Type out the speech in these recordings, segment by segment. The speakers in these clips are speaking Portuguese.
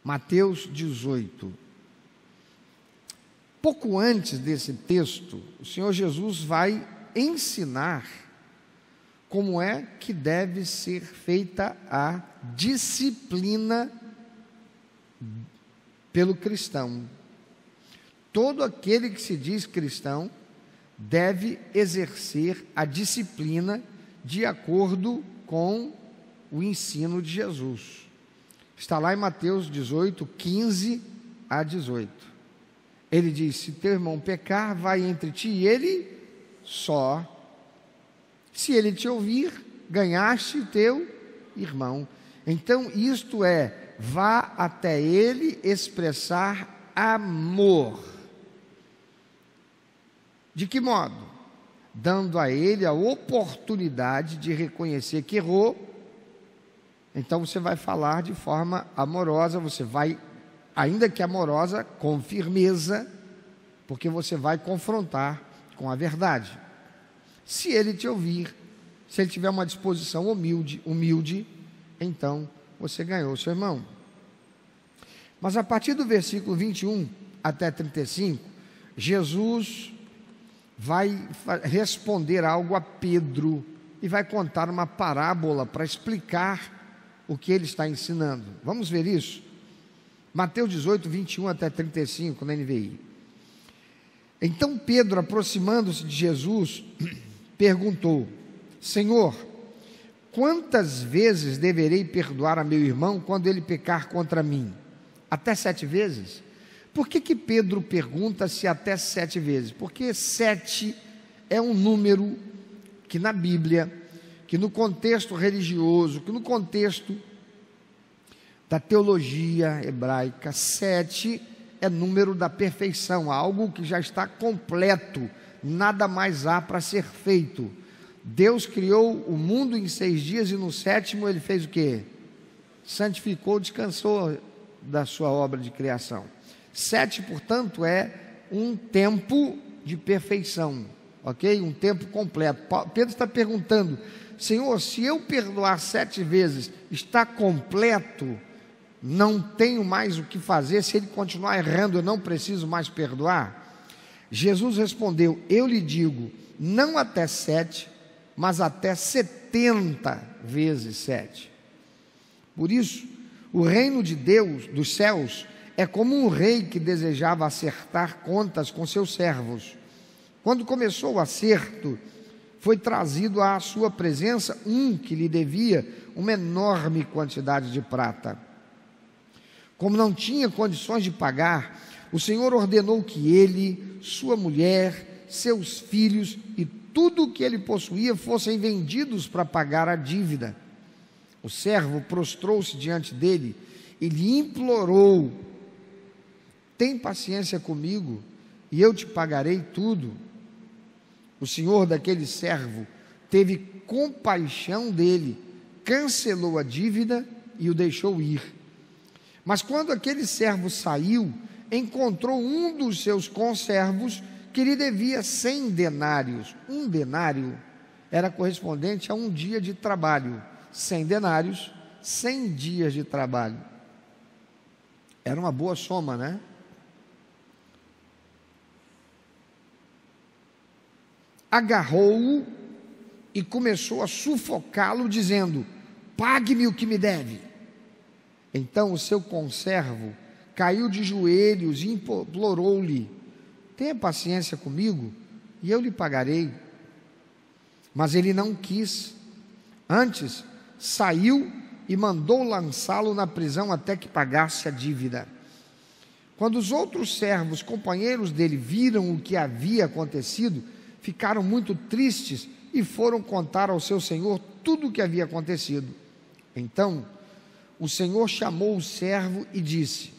Mateus 18. Pouco antes desse texto, o Senhor Jesus vai ensinar como é que deve ser feita a disciplina pelo cristão. Todo aquele que se diz cristão deve exercer a disciplina de acordo com o ensino de Jesus. Está lá em Mateus 18, 15 a 18. Ele diz: se teu irmão pecar, vai entre ti e ele só. Se ele te ouvir, ganhaste teu irmão. Então isto é, vá até ele expressar amor. De que modo? Dando a ele a oportunidade de reconhecer que errou. Então você vai falar de forma amorosa, você vai, ainda que amorosa, com firmeza, porque você vai confrontar com a verdade. Se ele te ouvir, se ele tiver uma disposição humilde, então você ganhou seu irmão. Mas a partir do versículo 21 até 35, Jesus vai responder algo a Pedro e vai contar uma parábola para explicar o que ele está ensinando. Vamos ver isso? Mateus 18, 21 até 35, na NVI. Então Pedro, aproximando-se de Jesus, perguntou: Senhor, quantas vezes deverei perdoar a meu irmão quando ele pecar contra mim? Até 7 vezes? Por que Pedro pergunta se até 7 vezes? Porque 7 é um número que na Bíblia, que no contexto religioso, que no contexto da teologia hebraica, 7 é número da perfeição, algo que já está completo, nada mais há para ser feito. Deus criou o mundo em 6 dias e no 7º ele fez o quê? Santificou, descansou da sua obra de criação. 7, portanto, é um tempo de perfeição, ok? Um tempo completo. Pedro está perguntando: Senhor, se eu perdoar 7 vezes, está completo? Não tenho mais o que fazer? Se ele continuar errando, eu não preciso mais perdoar? Jesus respondeu: eu lhe digo, não até 7, mas até 70 vezes 7. Por isso, o reino de Deus, dos céus, é como um rei que desejava acertar contas com seus servos. Quando começou o acerto, foi trazido à sua presença um que lhe devia uma enorme quantidade de prata. Como não tinha condições de pagar, o Senhor ordenou que ele, sua mulher, seus filhos e tudo o que ele possuía fossem vendidos para pagar a dívida. O servo prostrou-se diante dele e lhe implorou: tem paciência comigo e eu te pagarei tudo. O senhor daquele servo teve compaixão dele, cancelou a dívida e o deixou ir. Mas quando aquele servo saiu, encontrou um dos seus conservos que lhe devia 100 denários. Um denário era correspondente a um dia de trabalho. 100 denários, 100 dias de trabalho. Era uma boa soma, né? Agarrou-o e começou a sufocá-lo, dizendo: pague-me o que me deve. Então o seu conservo caiu de joelhos e implorou-lhe: tenha paciência comigo e eu lhe pagarei. Mas ele não quis. Antes, saiu e mandou lançá-lo na prisão até que pagasse a dívida. Quando os outros servos, companheiros dele, viram o que havia acontecido, ficaram muito tristes e foram contar ao seu senhor tudo o que havia acontecido. Então o senhor chamou o servo e disse: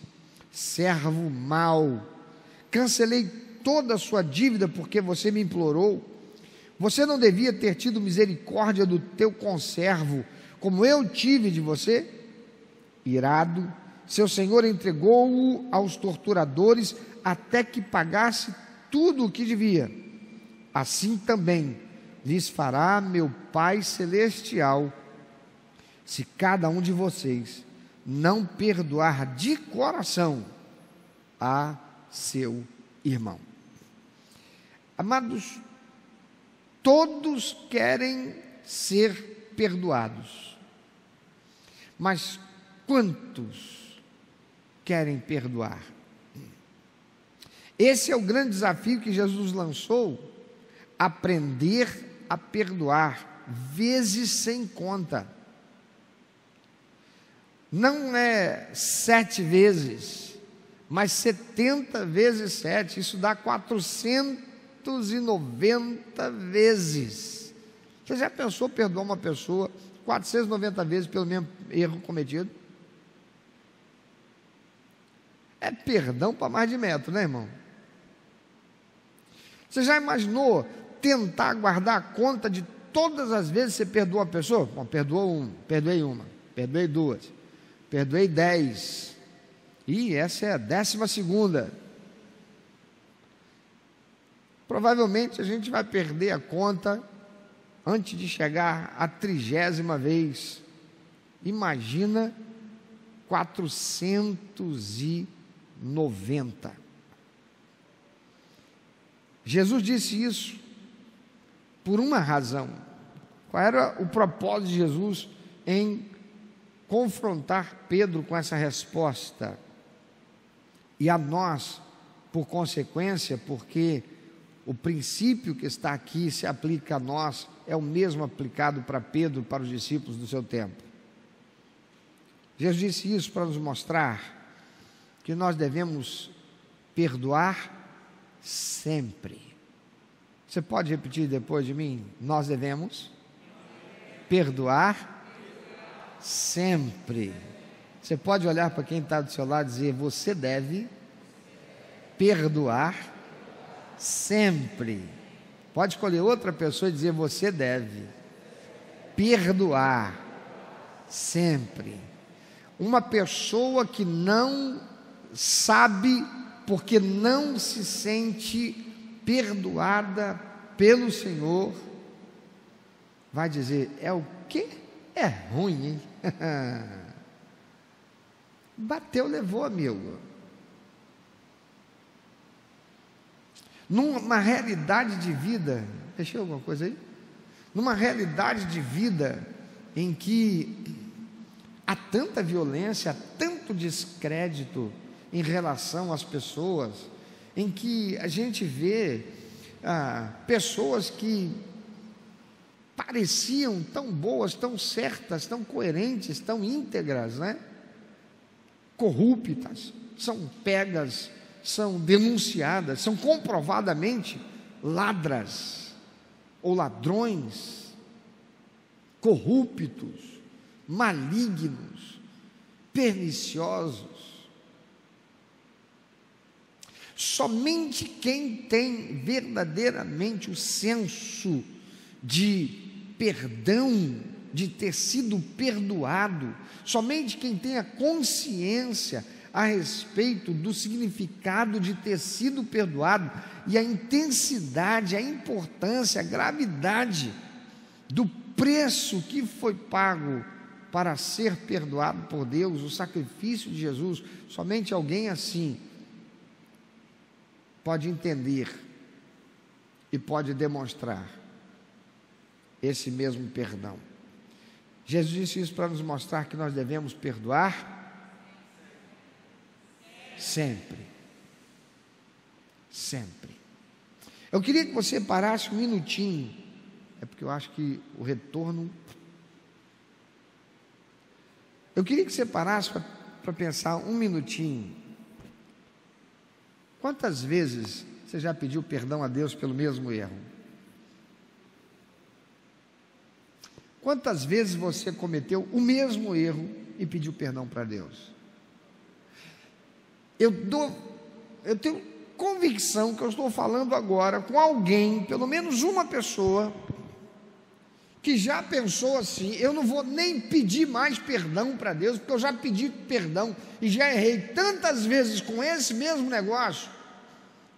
servo mau, cancelei toda a sua dívida porque você me implorou. Você não devia ter tido misericórdia do teu conservo, como eu tive de você? Irado, seu senhor entregou-o aos torturadores até que pagasse tudo o que devia. Assim também lhes fará meu Pai Celestial, se cada um de vocês não perdoar de coração a seu irmão. Amados, todos querem ser perdoados, mas quantos querem perdoar? Esse é o grande desafio que Jesus lançou: aprender a perdoar, vezes sem conta. Não é 7 vezes, mas 70 vezes 7, isso dá 490 vezes. Você já pensou perdoar uma pessoa 490 vezes pelo mesmo erro cometido? É perdão para mais de metro, né, irmão? Você já imaginou tentar guardar a conta de todas as vezes que você perdoa uma pessoa? Bom, perdoou uma, perdoei 2, perdoei 10, e essa é a 12ª. Provavelmente a gente vai perder a conta antes de chegar à 30ª vez. Imagina 490. Jesus disse isso por uma razão. Qual era o propósito de Jesus em confrontar Pedro com essa resposta? E a nós, por consequência, porque o princípio que está aqui se aplica a nós, é o mesmo aplicado para Pedro, para os discípulos do seu tempo. Jesus disse isso para nos mostrar que nós devemos perdoar sempre. Você pode repetir depois de mim? Nós devemos perdoar sempre. Você pode olhar para quem está do seu lado e dizer: você deve perdoar sempre. Pode escolher outra pessoa e dizer: você deve perdoar sempre. Uma pessoa que não sabe, porque não se sente perdoada pelo Senhor, vai dizer: é o quê? É ruim, hein? Bateu, levou, amigo. Numa realidade de vida, deixei alguma coisa aí? Numa realidade de vida em que há tanta violência, há tanto descrédito em relação às pessoas, em que a gente vê pessoas que pareciam tão boas, tão certas, tão coerentes, tão íntegras, né? Corruptas, são pegas, são denunciadas, são comprovadamente ladras ou ladrões, corruptos, malignos, perniciosos. Somente quem tem verdadeiramente o senso de perdão, de ter sido perdoado, somente quem tem a consciência a respeito do significado de ter sido perdoado e a intensidade, a importância, a gravidade do preço que foi pago para ser perdoado por Deus, o sacrifício de Jesus, somente alguém assim pode entender e pode demonstrar esse mesmo perdão. Jesus disse isso para nos mostrar que nós devemos perdoar sempre. Sempre. Eu queria que você parasse um minutinho, é porque eu acho que o retorno. Eu queria que você parasse para pensar um minutinho. Quantas vezes você já pediu perdão a Deus pelo mesmo erro? Quantas vezes você cometeu o mesmo erro e pediu perdão para Deus? Eu tenho convicção que eu estou falando agora com alguém, pelo menos uma pessoa, que já pensou assim: eu não vou nem pedir mais perdão para Deus, porque eu já pedi perdão e já errei tantas vezes com esse mesmo negócio,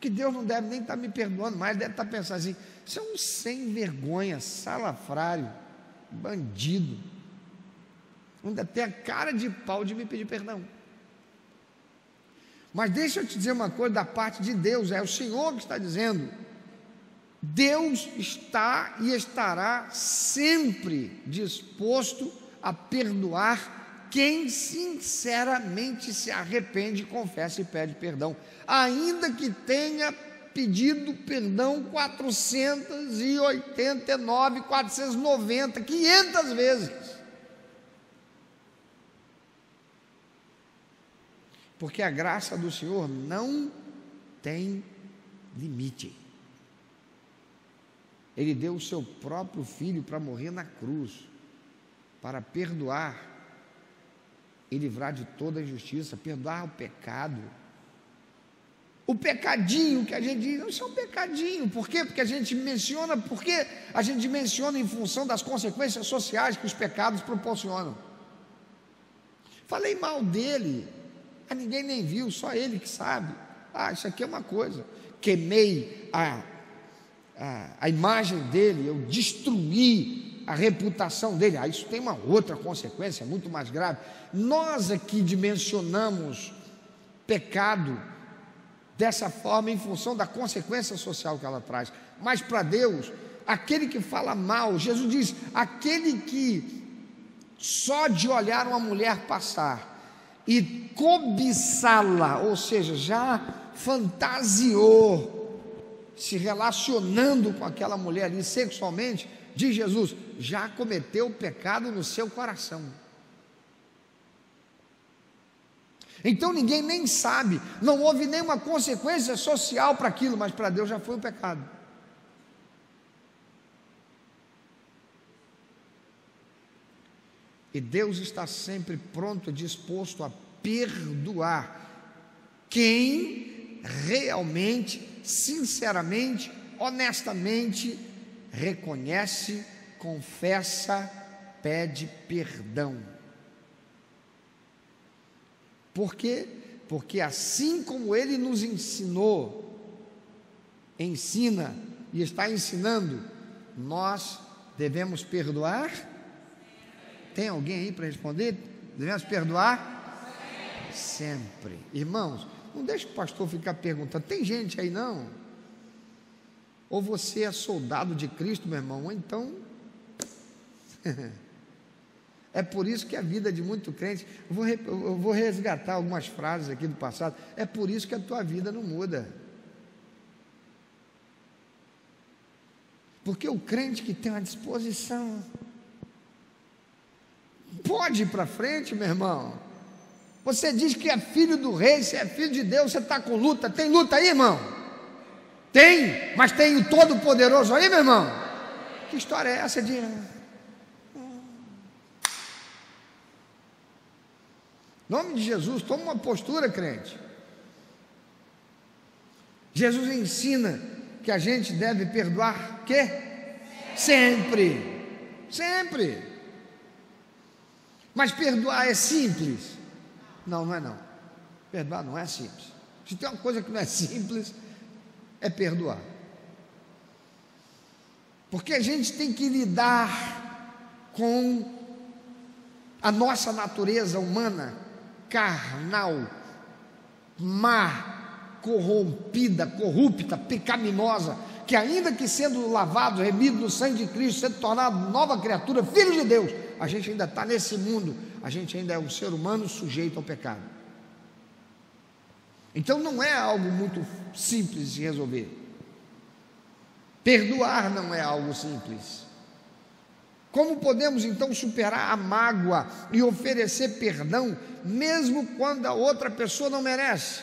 que Deus não deve nem estar me perdoando mais, deve estar pensando assim: você é um sem vergonha, salafrário, bandido. ainda tem a cara de pau de me pedir perdão. Mas deixa eu te dizer uma coisa da parte de Deus, é o Senhor que está dizendo. Deus está e estará sempre disposto a perdoar quem sinceramente se arrepende, confessa e pede perdão, ainda que tenha pedido perdão 489, 490, 500 vezes. Porque a graça do Senhor não tem limite. Ele deu o seu próprio Filho para morrer na cruz, para perdoar e livrar de toda a injustiça, perdoar o pecado. O pecadinho que a gente diz, isso é um pecadinho. Por quê? Porque a gente menciona, em função das consequências sociais que os pecados proporcionam. Falei mal dele, ninguém nem viu, só ele que sabe. Isso aqui é uma coisa. Queimei a imagem dele, eu destruí a reputação dele. Isso tem uma outra consequência muito mais grave. Nós aqui dimensionamos pecado dessa forma em função da consequência social que ela traz. Mas para Deus, aquele que fala mal, Jesus diz, aquele que só de olhar uma mulher passar e cobiçá-la, ou seja, já fantasiou, se relacionando com aquela mulher ali sexualmente, diz Jesus, já cometeu pecado no seu coração. Então ninguém nem sabe, não houve nenhuma consequência social para aquilo, mas para Deus já foi um pecado. E Deus está sempre pronto, disposto a perdoar quem realmente, sinceramente, honestamente reconhece, confessa, pede perdão. Por quê? Porque assim como Ele nos ensinou, ensina e está ensinando, nós devemos perdoar. Tem alguém aí para responder? Devemos perdoar? Sempre. Irmãos, não deixe o pastor ficar perguntando, tem gente aí não? Ou você é soldado de Cristo, meu irmão, ou então... É por isso que a vida de muito crente, eu vou resgatar algumas frases aqui do passado, é por isso que a tua vida não muda. Porque o crente que tem uma disposição, pode ir para frente, meu irmão. Você diz que é filho do rei, se é filho de Deus, você está com luta, tem luta aí, irmão? Tem, mas tem o Todo-Poderoso aí, meu irmão? Que história é essa de... Em nome de Jesus, toma uma postura, crente. Jesus ensina que a gente deve perdoar o quê? Sempre. Sempre. Mas perdoar é simples? Não, não é não. Perdoar não é simples. Se tem uma coisa que não é simples, é perdoar. Porque a gente tem que lidar com a nossa natureza humana, carnal, má, corrompida, corrupta, pecaminosa, que ainda que sendo lavado, remido no sangue de Cristo, sendo tornado nova criatura, filho de Deus, a gente ainda está nesse mundo, a gente ainda é um ser humano sujeito ao pecado. Então não é algo muito simples de resolver. Perdoar não é algo simples. Como podemos então superar a mágoa e oferecer perdão, mesmo quando a outra pessoa não merece?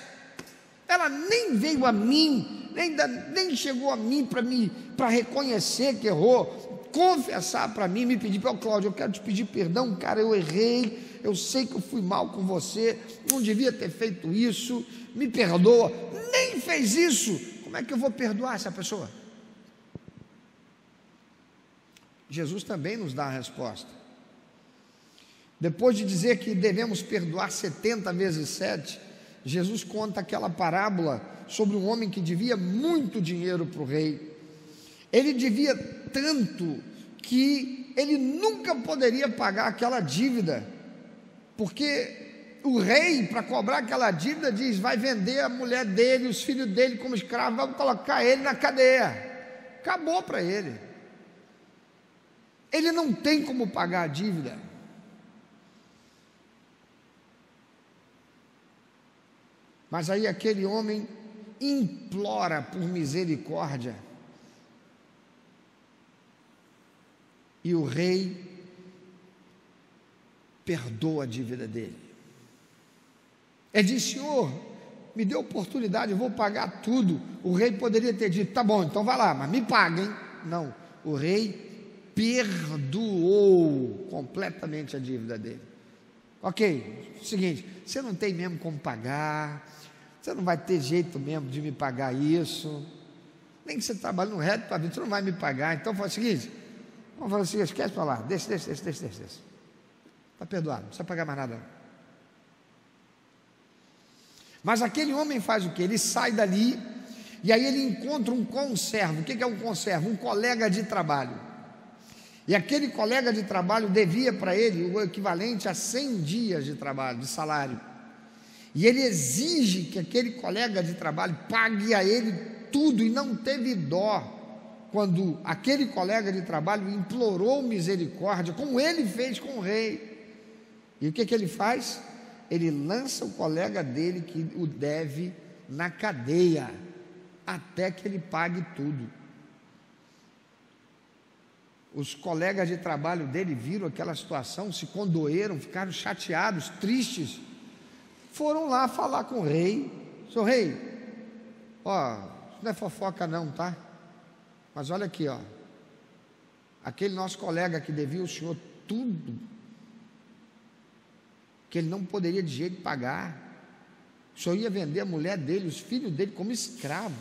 Ela nem veio a mim, nem chegou a mim para reconhecer que errou, confessar para mim, me pedir, Cláudio, eu quero te pedir perdão, cara, eu errei, eu sei que eu fui mal com você, não devia ter feito isso, me perdoa. Nem fez isso, como é que eu vou perdoar essa pessoa? Jesus também nos dá a resposta. Depois de dizer que devemos perdoar 70 vezes 7, Jesus conta aquela parábola sobre um homem que devia muito dinheiro para o rei. Ele devia tanto que ele nunca poderia pagar aquela dívida porque o rei, para cobrar aquela dívida, diz: vai vender a mulher dele, os filhos dele como escravo, vamos colocar ele na cadeia. Acabou para ele. Ele não tem como pagar a dívida. Mas aí aquele homem implora por misericórdia, e o rei perdoa a dívida dele. Ele diz: Senhor, me dê oportunidade, eu vou pagar tudo. O rei poderia ter dito: tá bom, então vai lá, mas me paga, hein? Não, o rei perdoou completamente a dívida dele. Ok, seguinte, você não tem mesmo como pagar, você não vai ter jeito mesmo de me pagar isso, nem que você trabalhe no resto da tua vida, você não vai me pagar. Então faz o seguinte, vamos fazer assim, esquece para lá, deixa. Está perdoado, não precisa pagar mais nada. Mas aquele homem faz o quê? Ele sai dali, e aí ele encontra um conservo. O que é um conservo? Um colega de trabalho. E aquele colega de trabalho devia para ele o equivalente a 100 dias de trabalho, de salário. E ele exige que aquele colega de trabalho pague a ele tudo, e não teve dó quando aquele colega de trabalho implorou misericórdia, como ele fez com o rei. E o que ele faz? Ele lança o colega dele que o deve na cadeia, até que ele pague tudo. Os colegas de trabalho dele viram aquela situação, se condoeram, ficaram chateados, tristes, foram lá falar com o rei: seu rei, ó, isso não é fofoca não, tá? Mas olha aqui, ó, aquele nosso colega que devia o senhor tudo, que ele não poderia de jeito pagar, o senhor ia vender a mulher dele, os filhos dele como escravo,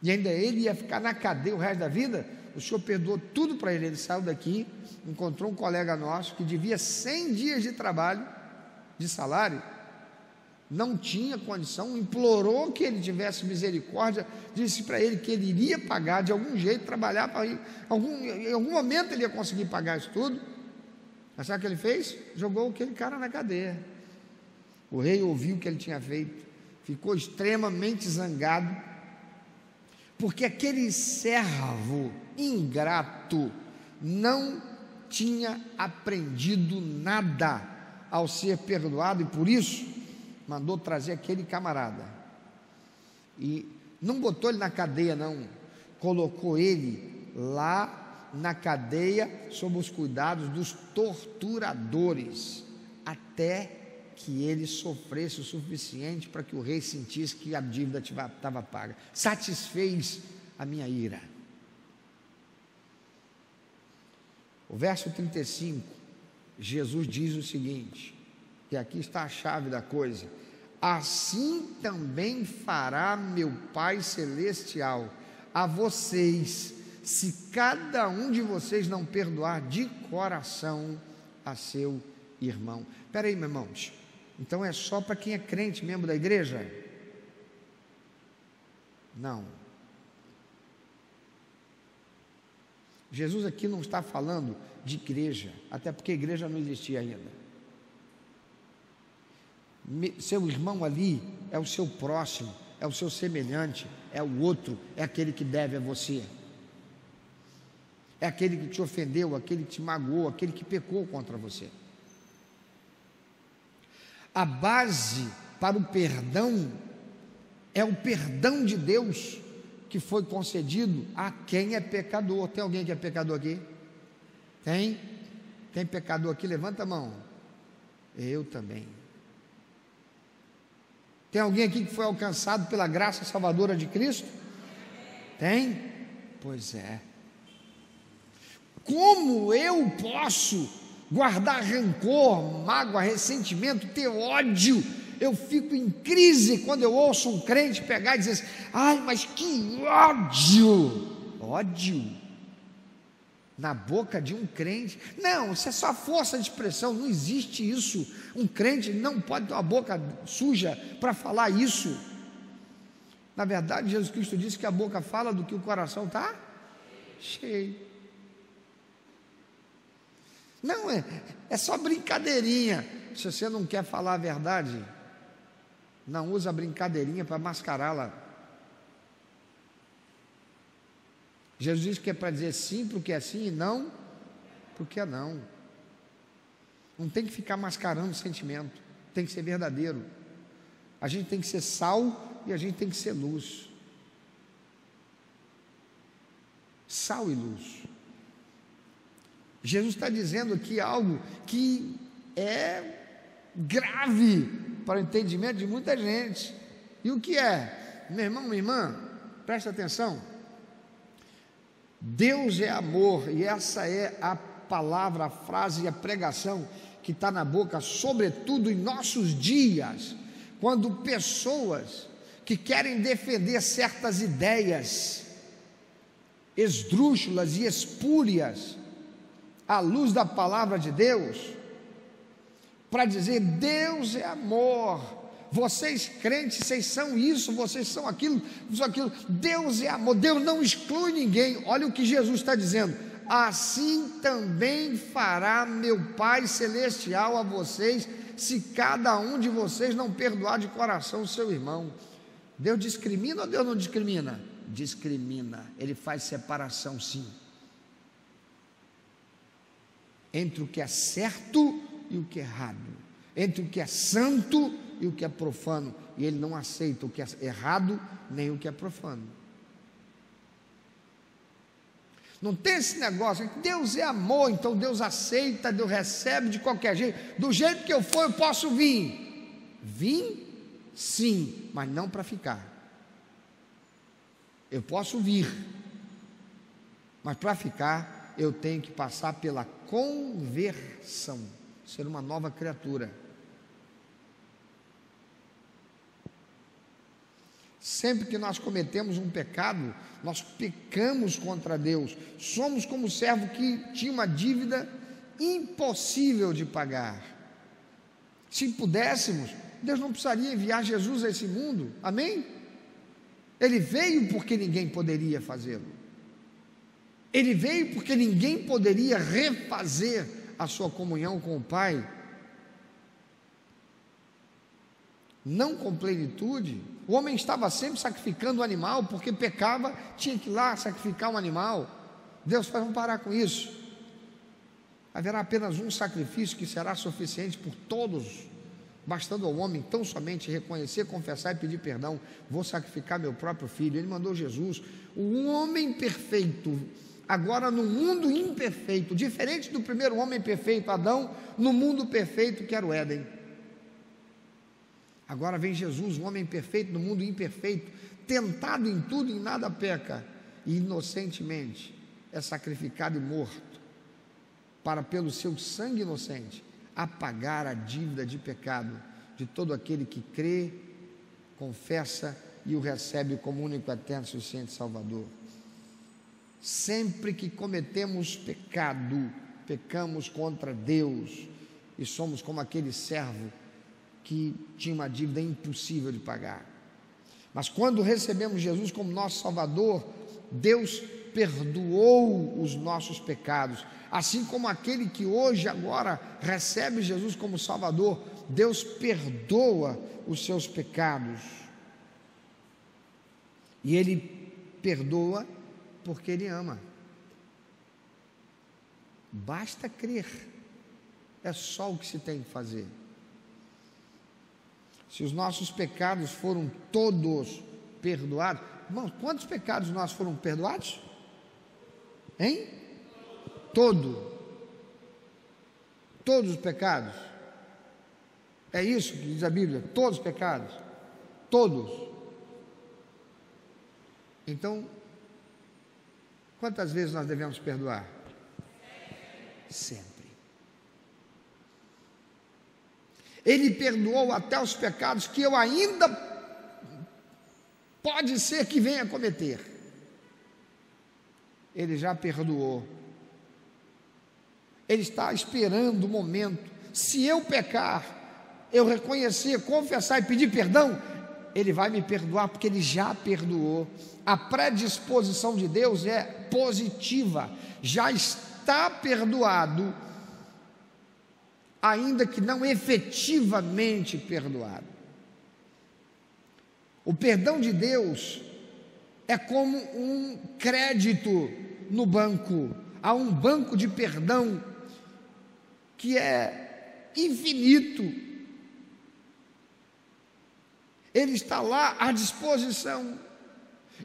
e ainda ele ia ficar na cadeia o resto da vida. O senhor perdoou tudo para ele. Ele saiu daqui, encontrou um colega nosso que devia 100 dias de trabalho, de salário, não tinha condição, implorou que ele tivesse misericórdia, disse para ele que ele iria pagar de algum jeito, trabalhar para ir, em algum momento ele ia conseguir pagar isso tudo. Mas sabe o que ele fez? Jogou aquele cara na cadeia. O rei ouviu o que ele tinha feito, ficou extremamente zangado, porque aquele servo ingrato não tinha aprendido nada ao ser perdoado, e por isso mandou trazer aquele camarada, e não botou ele na cadeia não, colocou ele lá na cadeia sob os cuidados dos torturadores, até que ele sofresse o suficiente para que o rei sentisse que a dívida estava paga. Satisfez a minha ira. O verso 35, Jesus diz o seguinte, que aqui está a chave da coisa: assim também fará meu Pai Celestial a vocês, se cada um de vocês não perdoar de coração a seu irmão. Espera aí, meus irmãos, então é só para quem é crente, membro da igreja? Não. Jesus aqui não está falando de igreja, até porque a igreja não existia ainda. Seu irmão ali é o seu próximo, é o seu semelhante, é o outro, é aquele que deve a você, é aquele que te ofendeu, aquele que te magoou, aquele que pecou contra você. A base para o perdão é o perdão de Deus que foi concedido a quem é pecador. Tem alguém que é pecador aqui? Tem? Tem pecador aqui? Levanta a mão. Eu também. Tem alguém aqui que foi alcançado pela graça salvadora de Cristo? Tem? Pois é. Como eu posso guardar rancor, mágoa, ressentimento, ter ódio? Eu fico em crise quando eu ouço um crente pegar e dizer assim: ai, mas que ódio! Ódio na boca de um crente? Não, isso é só força de expressão, não existe isso. Um crente não pode ter uma boca suja para falar isso. Na verdade, Jesus Cristo disse que a boca fala do que o coração está cheio. Não, é só brincadeirinha. se você não quer falar a verdade, não usa brincadeirinha para mascará-la. Jesus diz que é para dizer sim porque é sim e não porque é não. Não tem que ficar mascarando o sentimento, tem que ser verdadeiro. A gente tem que ser sal e a gente tem que ser luz. Sal e luz. Jesus está dizendo aqui algo que é grave para o entendimento de muita gente. E o que é? Meu irmão, minha irmã, presta atenção. Deus é amor, e essa é a palavra, a frase e a pregação que está na boca, sobretudo em nossos dias, quando pessoas que querem defender certas ideias esdrúxulas e espúrias à luz da palavra de Deus, para dizer Deus é amor, vocês crentes, vocês são isso, vocês são aquilo, Deus é amor, Deus não exclui ninguém. Olha o que Jesus está dizendo: assim também fará meu Pai Celestial a vocês, se cada um de vocês não perdoar de coração o seu irmão. Deus discrimina ou Deus não discrimina? Discrimina, Ele faz separação sim, entre o que é certo e o que é errado, entre o que é santo e o que é profano, e Ele não aceita o que é errado, nem o que é profano. Não tem esse negócio, Deus é amor, então Deus aceita, Deus recebe de qualquer jeito, do jeito que eu for eu posso vir. Vim, sim, mas não para ficar. Eu posso vir, mas para ficar eu tenho que passar pela conversão, ser uma nova criatura. Sempre que nós cometemos um pecado, nós pecamos contra Deus, somos como o servo que tinha uma dívida impossível de pagar. Se pudéssemos, Deus não precisaria enviar Jesus a esse mundo, amém? Ele veio porque ninguém poderia fazê-lo, Ele veio porque ninguém poderia refazer a sua comunhão com o Pai, não com plenitude. O homem estava sempre sacrificando o animal, porque pecava, tinha que ir lá sacrificar um animal. Deus faz, vamos parar com isso, haverá apenas um sacrifício que será suficiente por todos, bastando ao homem tão somente reconhecer, confessar e pedir perdão. Vou sacrificar meu próprio filho. Ele mandou Jesus, o homem perfeito, agora no mundo imperfeito, diferente do primeiro homem perfeito, Adão, no mundo perfeito que era o Éden. Agora vem Jesus, um homem perfeito no mundo imperfeito, tentado em tudo e em nada peca, e inocentemente é sacrificado e morto, para pelo seu sangue inocente apagar a dívida de pecado de todo aquele que crê, confessa e o recebe como único, eterno, suficiente Salvador. Sempre que cometemos pecado, pecamos contra Deus e somos como aquele servo que tinha uma dívida impossível de pagar. Mas quando recebemos Jesus como nosso Salvador, Deus perdoou os nossos pecados, assim como aquele que hoje agora recebe Jesus como Salvador, Deus perdoa os seus pecados, e Ele perdoa porque Ele ama. Basta crer, é só o que se tem que fazer. Se os nossos pecados foram todos perdoados, irmãos, quantos pecados nós foram perdoados? Hein? Todos os pecados, é isso que diz a Bíblia, todos os pecados, todos. Então, quantas vezes nós devemos perdoar? Sempre. Ele perdoou até os pecados que eu ainda pode ser que venha a cometer. Ele já perdoou. Ele está esperando o momento. Se eu pecar, eu reconhecer, confessar e pedir perdão, Ele vai me perdoar, porque Ele já perdoou. A predisposição de Deus é positiva, já está perdoado. ainda que não efetivamente perdoado. O perdão de Deus é como um crédito no banco. Há um banco de perdão que é infinito. Ele está lá à disposição,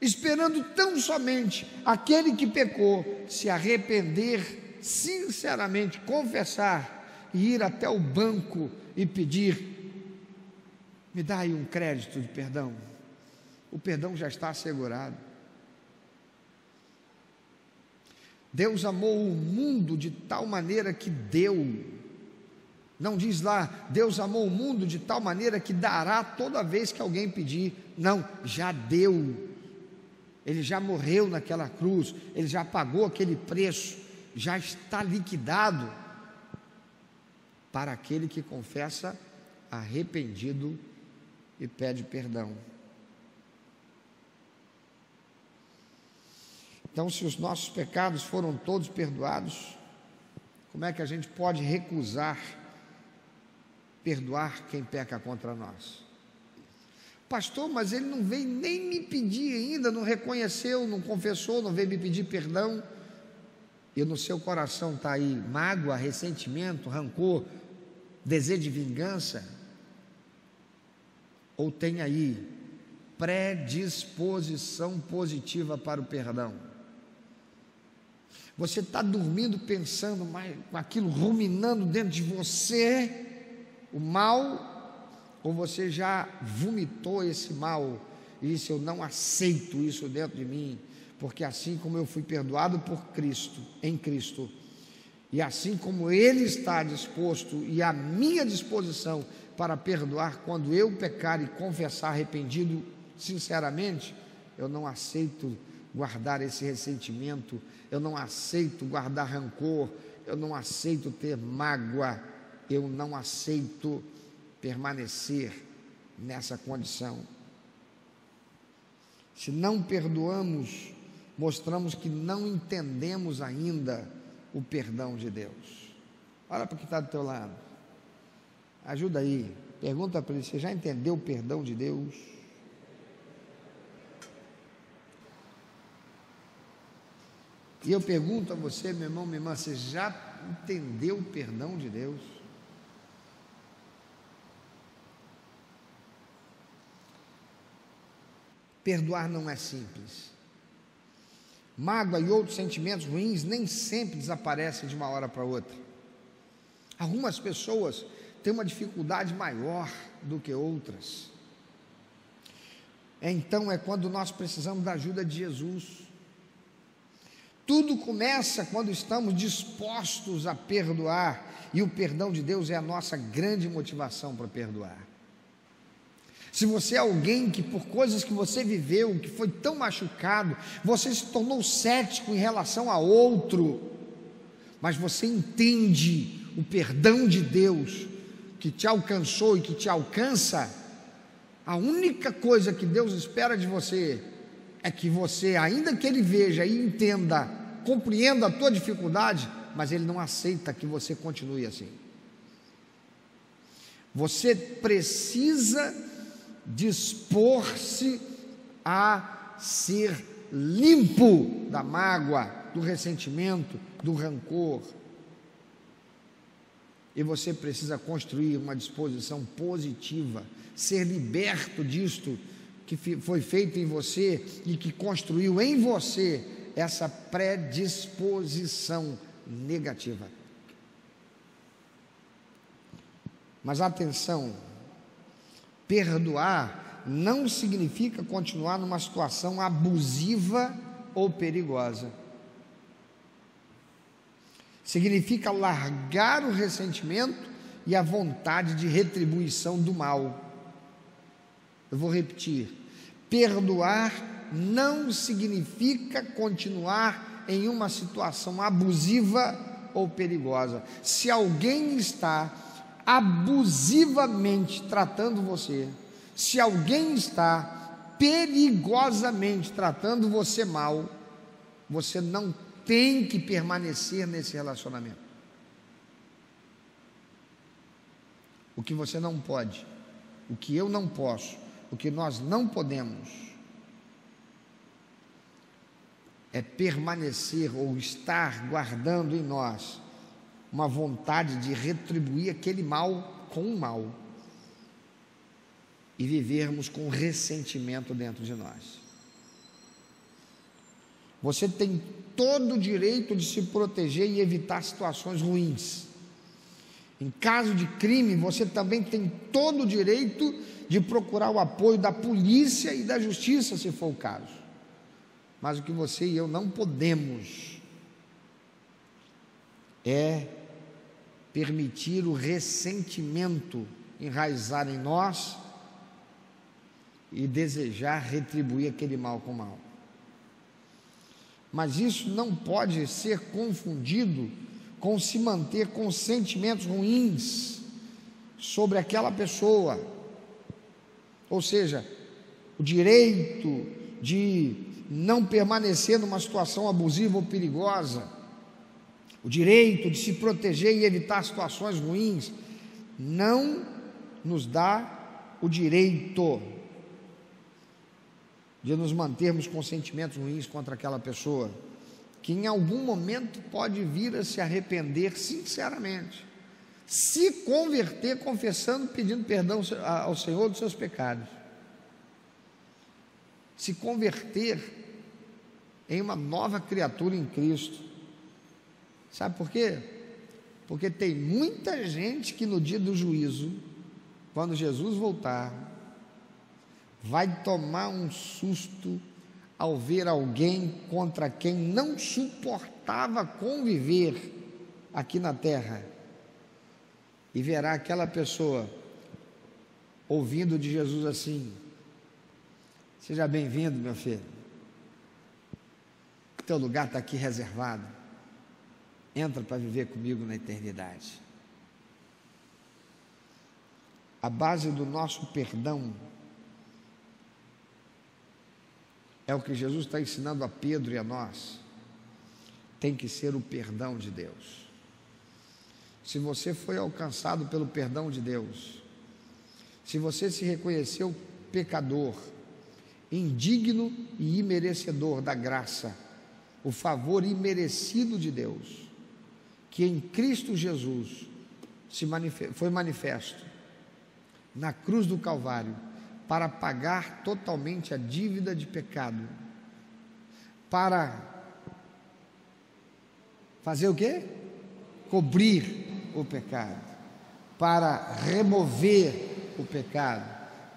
esperando tão somente aquele que pecou se arrepender sinceramente, confessar e ir até o banco e pedir: me dá aí um crédito de perdão. O perdão já está assegurado. Deus amou o mundo de tal maneira que deu. Não diz lá, Deus amou o mundo de tal maneira que dará toda vez que alguém pedir. Não, já deu. Ele já morreu naquela cruz, ele já pagou aquele preço, já está liquidado para aquele que confessa arrependido e pede perdão. Então, se os nossos pecados foram todos perdoados, como é que a gente pode recusar perdoar quem peca contra nós? Pastor, mas ele não veio nem me pedir ainda, não reconheceu, não confessou, não veio me pedir perdão. E no seu coração está aí mágoa, ressentimento, rancor, desejo de vingança? Ou tem aí predisposição positiva para o perdão? Você está dormindo pensando com aquilo, ruminando dentro de você o mal, ou você já vomitou esse mal e disse: eu não aceito isso dentro de mim, porque assim como eu fui perdoado por Cristo, em Cristo, e assim como Ele está disposto e à minha disposição para perdoar quando eu pecar e confessar arrependido sinceramente, eu não aceito guardar esse ressentimento, eu não aceito guardar rancor, eu não aceito ter mágoa, eu não aceito permanecer nessa condição. Se não perdoamos, mostramos que não entendemos ainda o perdão de Deus. Olha para o que está do teu lado, ajuda aí, pergunta para ele: você já entendeu o perdão de Deus? E eu pergunto a você, meu irmão, minha irmã, você já entendeu o perdão de Deus? Perdoar não é simples. Mágoa e outros sentimentos ruins nem sempre desaparecem de uma hora para outra. Algumas pessoas têm uma dificuldade maior do que outras. Então é quando nós precisamos da ajuda de Jesus. Tudo começa quando estamos dispostos a perdoar, e o perdão de Deus é a nossa grande motivação para perdoar. Se você é alguém que por coisas que você viveu, que foi tão machucado, você se tornou cético em relação a outro, mas você entende o perdão de Deus que te alcançou e que te alcança, a única coisa que Deus espera de você é que você, ainda que Ele veja e entenda, compreenda a tua dificuldade, mas Ele não aceita que você continue assim. Você precisa dispor-se a ser limpo da mágoa, do ressentimento, do rancor. E você precisa construir uma disposição positiva, ser liberto disto que foi feito em você e que construiu em você essa predisposição negativa. Mas atenção, perdoar não significa continuar numa situação abusiva ou perigosa. Significa largar o ressentimento e a vontade de retribuição do mal. Eu vou repetir: perdoar não significa continuar em uma situação abusiva ou perigosa. Se alguém está abusivamente tratando você, se alguém está perigosamente tratando você mal, você não tem que permanecer nesse relacionamento. o que você não pode, o que eu não posso, o que nós não podemos, é permanecer ou estar guardando em nós uma vontade de retribuir aquele mal com o mal e vivermos com ressentimento dentro de nós. Você tem todo o direito de se proteger e evitar situações ruins. Em caso de crime, você também tem todo o direito de procurar o apoio da polícia e da justiça, se for o caso. Mas o que você e eu não podemos é permitir o ressentimento enraizar em nós e desejar retribuir aquele mal com mal. Mas isso não pode ser confundido com se manter com sentimentos ruins sobre aquela pessoa, ou seja, o direito de não permanecer numa situação abusiva ou perigosa, o direito de se proteger e evitar situações ruins, não nos dá o direito de nos mantermos com sentimentos ruins contra aquela pessoa, que em algum momento pode vir a se arrepender sinceramente, se converter, confessando, pedindo perdão ao Senhor dos seus pecados, se converter em uma nova criatura em Cristo. Sabe por quê? Porque tem muita gente que no dia do juízo, quando Jesus voltar, vai tomar um susto ao ver alguém contra quem não suportava conviver aqui na terra, e verá aquela pessoa ouvindo de Jesus assim: seja bem-vindo, meu filho, teu lugar está aqui reservado, entra para viver comigo na eternidade. A base do nosso perdão é o que Jesus está ensinando a Pedro e a nós, tem que ser o perdão de Deus. Se você foi alcançado pelo perdão de Deus, se você se reconheceu pecador, indigno e imerecedor da graça, o favor imerecido de Deus, que em Cristo Jesus foi manifesto na cruz do Calvário, para pagar totalmente a dívida de pecado, para fazer o quê? Cobrir o pecado, para remover o pecado,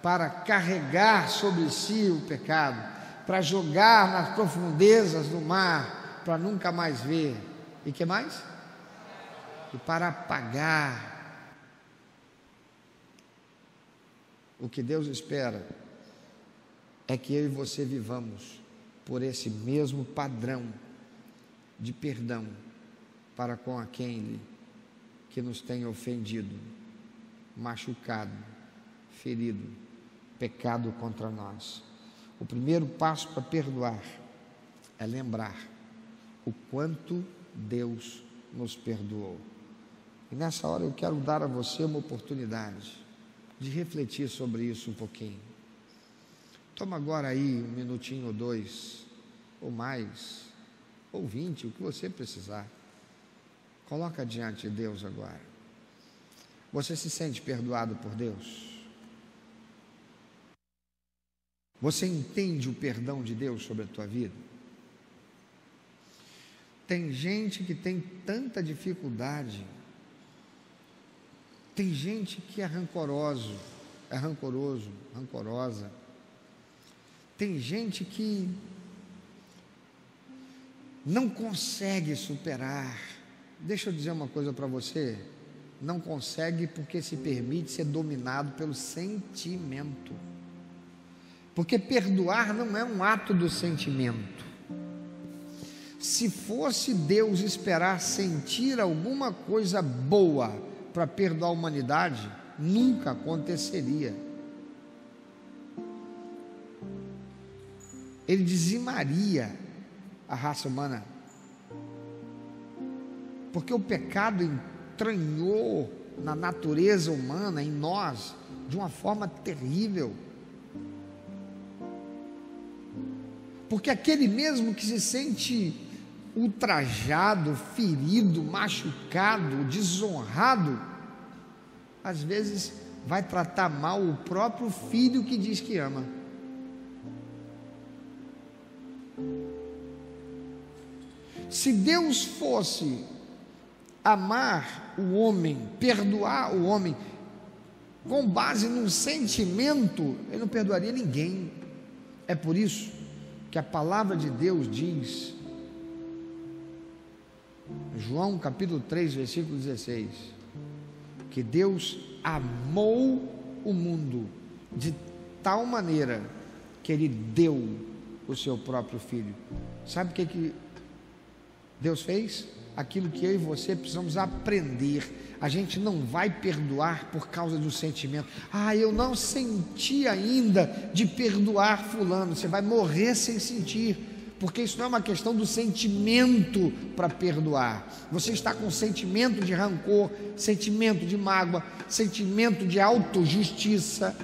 para carregar sobre si o pecado, para jogar nas profundezas do mar, para nunca mais ver. E que mais? E para apagar. O que Deus espera é que eu e você vivamos por esse mesmo padrão de perdão para com aquele que nos tem ofendido, machucado, ferido, pecado contra nós. O primeiro passo para perdoar é lembrar o quanto Deus nos perdoou. E nessa hora eu quero dar a você uma oportunidade de refletir sobre isso um pouquinho. Toma agora aí 1 minutinho ou 2, ou mais, ou 20, o que você precisar. Coloca diante de Deus agora. Você se sente perdoado por Deus? Você entende o perdão de Deus sobre a tua vida? Tem gente que tem tanta dificuldade. Tem gente que é rancorosa. Tem gente que não consegue superar. Deixa eu dizer uma coisa para você: não consegue porque se permite ser dominado pelo sentimento. Porque perdoar não é um ato do sentimento. Se fosse Deus esperar sentir alguma coisa boa para perdoar a humanidade, nunca aconteceria. Ele dizimaria a raça humana, porque o pecado entranhou na natureza humana, em nós, de uma forma terrível. Porque aquele mesmo que se sente ultrajado, ferido, machucado, desonrado, às vezes vai tratar mal o próprio filho que diz que ama. Se Deus fosse amar o homem, perdoar o homem, com base num sentimento, Ele não perdoaria ninguém. É por isso que a palavra de Deus diz, João capítulo 3, versículo 16, que Deus amou o mundo de tal maneira que Ele deu o seu próprio Filho. Sabe o que Deus fez? Aquilo que eu e você precisamos aprender. A gente não vai perdoar por causa do sentimento. Eu não senti ainda de perdoar fulano. Você vai morrer sem sentir, porque isso não é uma questão do sentimento para perdoar. Você está com sentimento de rancor, sentimento de mágoa, sentimento de autojustiça,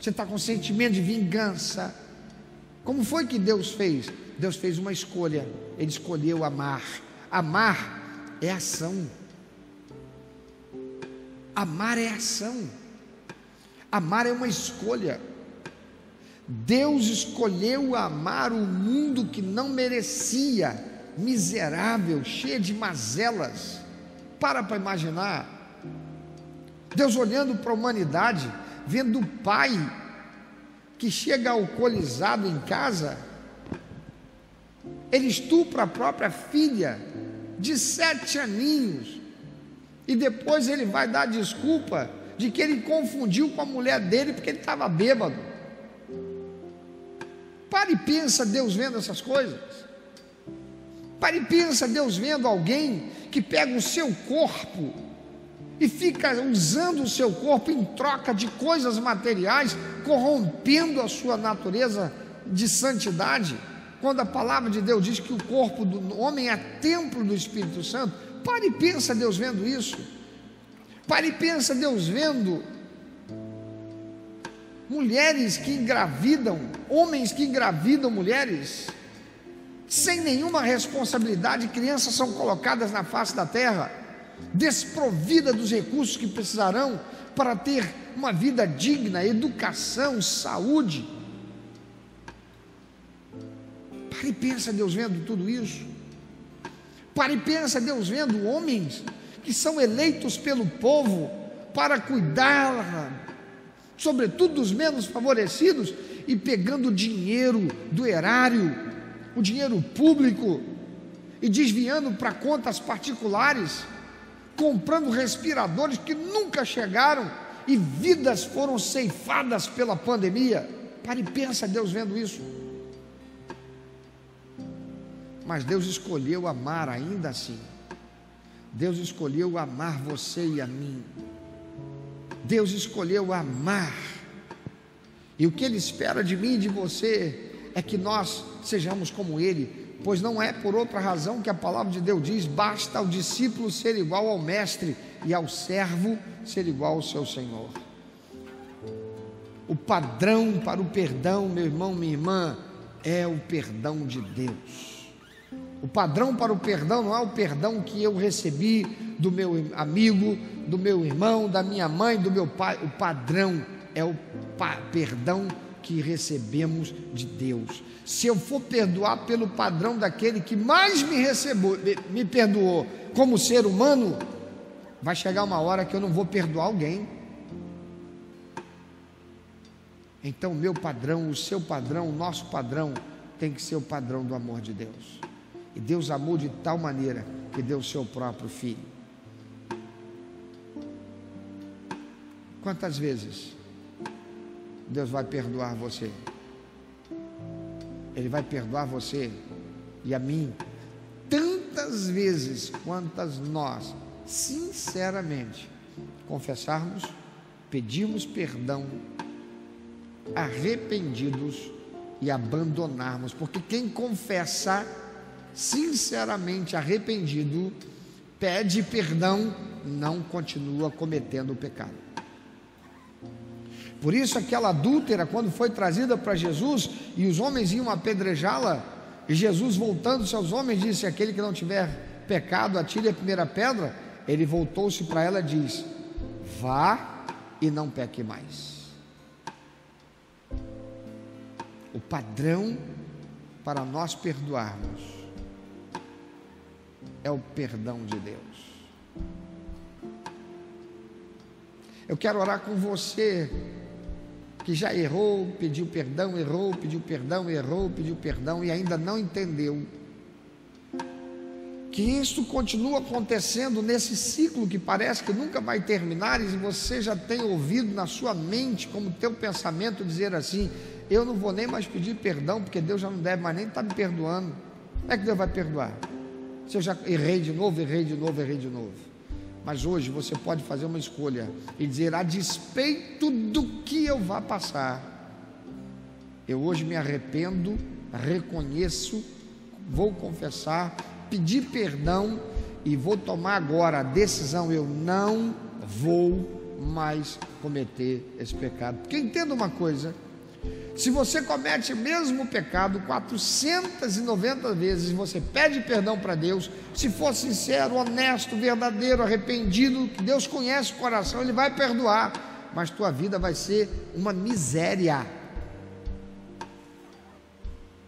você está com sentimento de vingança. Como foi que Deus fez? Deus fez uma escolha. Ele escolheu amar. Amar é ação. Amar é ação. Amar é uma escolha. Deus escolheu amar o mundo que não merecia, miserável, cheio de mazelas. Para imaginar. Deus olhando para a humanidade, vendo o pai que chega alcoolizado em casa, ele estupra a própria filha de 7 aninhos, e depois ele vai dar desculpa de que ele confundiu com a mulher dele porque ele estava bêbado. Pare e pensa Deus vendo essas coisas. Pare e pensa Deus vendo alguém que pega o seu corpo e fica usando o seu corpo em troca de coisas materiais, corrompendo a sua natureza de santidade, quando a palavra de Deus diz que o corpo do homem é templo do Espírito Santo. Pare e pensa Deus vendo isso. Pare e pensa Deus vendo mulheres que engravidam, homens que engravidam mulheres, sem nenhuma responsabilidade. Crianças são colocadas na face da terra, desprovida dos recursos que precisarão para ter uma vida digna, educação, saúde. Pare e pensa Deus vendo tudo isso. Pare e pensa Deus vendo homens que são eleitos pelo povo para cuidar, sobretudo dos menos favorecidos, e pegando dinheiro do erário, o dinheiro público, e desviando para contas particulares, comprando respiradores que nunca chegaram, e vidas foram ceifadas pela pandemia. Pare e pensa Deus vendo isso. Mas Deus escolheu amar ainda assim. Deus escolheu amar você e a mim. Deus escolheu amar. E o que Ele espera de mim e de você é que nós sejamos como Ele, pois não é por outra razão que a palavra de Deus diz: basta ao discípulo ser igual ao mestre e ao servo ser igual ao seu Senhor. O padrão para o perdão, meu irmão, minha irmã, é o perdão de Deus. O padrão para o perdão não é o perdão que eu recebi do meu amigo, do meu irmão, da minha mãe, do meu pai. O padrão é o perdão que recebemos de Deus. Se eu for perdoar pelo padrão daquele que mais me perdoou como ser humano, vai chegar uma hora que eu não vou perdoar alguém. Então o meu padrão, o seu padrão, o nosso padrão tem que ser o padrão do amor de Deus. E Deus amou de tal maneira que deu o seu próprio Filho. Quantas vezes Deus vai perdoar você? Ele vai perdoar você e a mim tantas vezes quantas nós sinceramente confessarmos, pedirmos perdão, arrependidos e abandonarmos. Porque quem confessa sinceramente arrependido, pede perdão não continua cometendo o pecado. Por isso aquela adúltera, quando foi trazida para Jesus e os homens iam apedrejá-la, e Jesus, voltando-se aos homens, disse: aquele que não tiver pecado, atire a primeira pedra. Ele voltou-se para ela e diz: vá e não peque mais. O padrão para nós perdoarmos é o perdão de Deus. Eu quero orar com você que já errou, pediu perdão, errou, pediu perdão, errou, pediu perdão e ainda não entendeu que isso continua acontecendo nesse ciclo que parece que nunca vai terminar, e você já tem ouvido na sua mente, como teu pensamento, dizer assim: eu não vou nem mais pedir perdão, porque Deus já não deve mais nem estar me perdoando. Como é que Deus vai perdoar? Se eu já errei de novo, errei de novo, errei de novo. Mas hoje você pode fazer uma escolha e dizer: a despeito do que eu vá passar, eu hoje me arrependo, reconheço, vou confessar, pedir perdão e vou tomar agora a decisão: eu não vou mais cometer esse pecado. Porque entenda uma coisa: se você comete o mesmo pecado 490 vezes e você pede perdão para Deus, se for sincero, honesto, verdadeiro, arrependido, que Deus conhece o coração, Ele vai perdoar, mas tua vida vai ser uma miséria,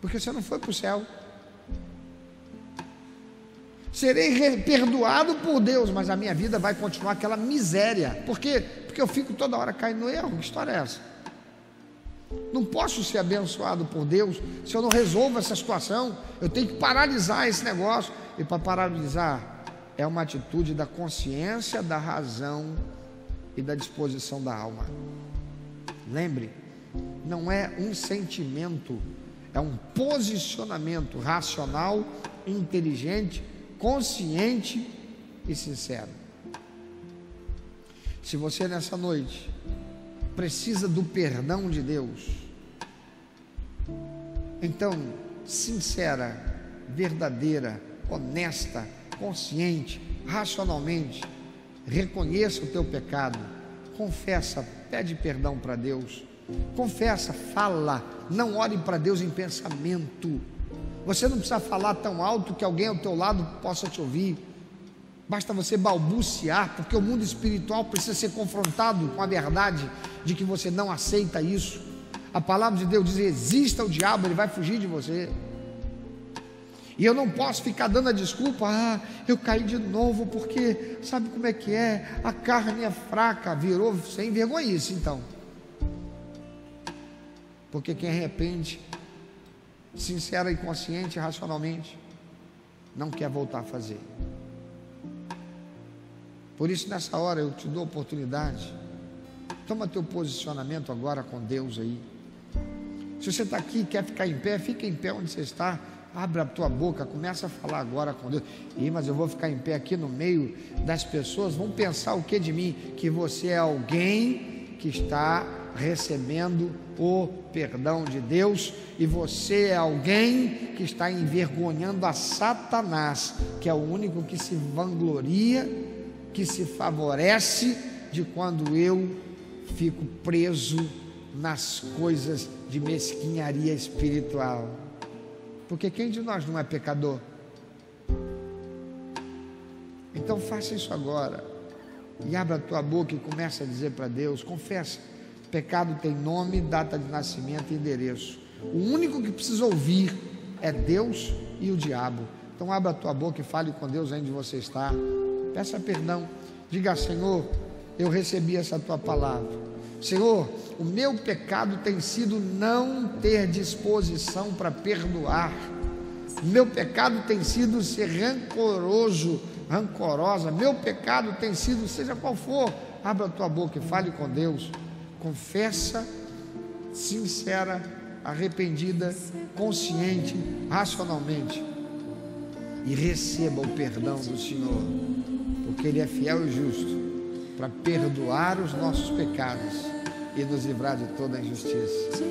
porque você não foi para o céu. Serei perdoado por Deus, mas a minha vida vai continuar aquela miséria. Por quê? Porque eu fico toda hora caindo no erro. Que história é essa? Não posso ser abençoado por Deus se eu não resolvo essa situação. Eu tenho que paralisar esse negócio. E para paralisar é uma atitude da consciência, da razão e da disposição da alma. Lembre, não é um sentimento, é um posicionamento racional, inteligente, consciente e sincero. Se você nessa noite precisa do perdão de Deus, então, sincera, verdadeira, honesta, consciente, racionalmente, reconheça o teu pecado, confessa, pede perdão para Deus, confessa, fala, não ore para Deus em pensamento. Você não precisa falar tão alto que alguém ao teu lado possa te ouvir. Basta você balbuciar, porque o mundo espiritual precisa ser confrontado com a verdade de que você não aceita isso. A palavra de Deus diz: resista ao diabo, ele vai fugir de você. E eu não posso ficar dando a desculpa: eu caí de novo, porque sabe como é que é? A carne é fraca. Virou sem vergonhice então. Porque quem arrepende, sincera e consciente, racionalmente, não quer voltar a fazer. Por isso, nessa hora eu te dou a oportunidade. Toma teu posicionamento agora com Deus aí. Se você está aqui e quer ficar em pé, fica em pé onde você está. Abre a tua boca, começa a falar agora com Deus. Mas eu vou ficar em pé aqui no meio das pessoas. Vão pensar o que de mim? Que você é alguém que está recebendo o perdão de Deus, e você é alguém que está envergonhando a Satanás, que é o único que se vangloria, que se favorece de quando eu fico preso nas coisas de mesquinharia espiritual. Porque quem de nós não é pecador? Então faça isso agora e abra a tua boca e comece a dizer para Deus, confessa. Pecado tem nome, data de nascimento e endereço. O único que precisa ouvir é Deus e o diabo. Então abra a tua boca e fale com Deus aí onde você está. Peça perdão. Diga: Senhor, eu recebi essa tua palavra. Senhor, o meu pecado tem sido não ter disposição para perdoar. O meu pecado tem sido ser rancorosa. Meu pecado tem sido, seja qual for. Abra a tua boca e fale com Deus. Confessa, sincera, arrependida, consciente, racionalmente, e receba o perdão do Senhor, porque Ele é fiel e justo para perdoar os nossos pecados e nos livrar de toda a injustiça.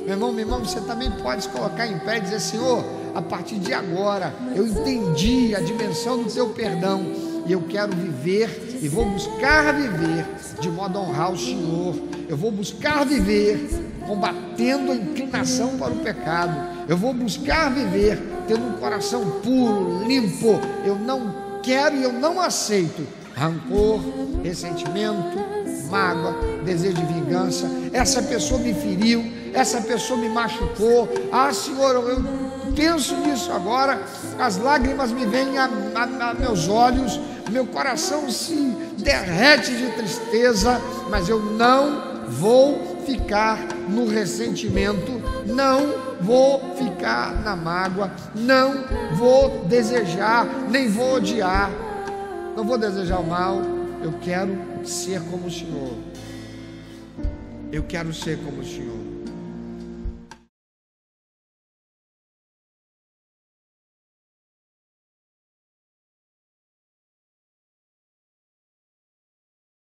Meu irmão, minha irmã, você também pode se colocar em pé e dizer: Senhor, a partir de agora eu entendi a dimensão do teu perdão e eu quero viver e vou buscar viver de modo a honrar o Senhor. Eu vou buscar viver combatendo a inclinação para o pecado. Eu vou buscar viver tendo um coração puro, limpo. Eu não quero e eu não aceito rancor, ressentimento, mágoa, desejo de vingança. Essa pessoa me feriu, essa pessoa me machucou. Ah, Senhor, eu penso nisso agora, as lágrimas me vêm a meus olhos, meu coração se derrete de tristeza, mas eu não vou ficar no ressentimento, não vou ficar na mágoa, não vou desejar, nem vou odiar, não vou desejar o mal. Eu quero ser como o Senhor. Eu quero ser como o Senhor.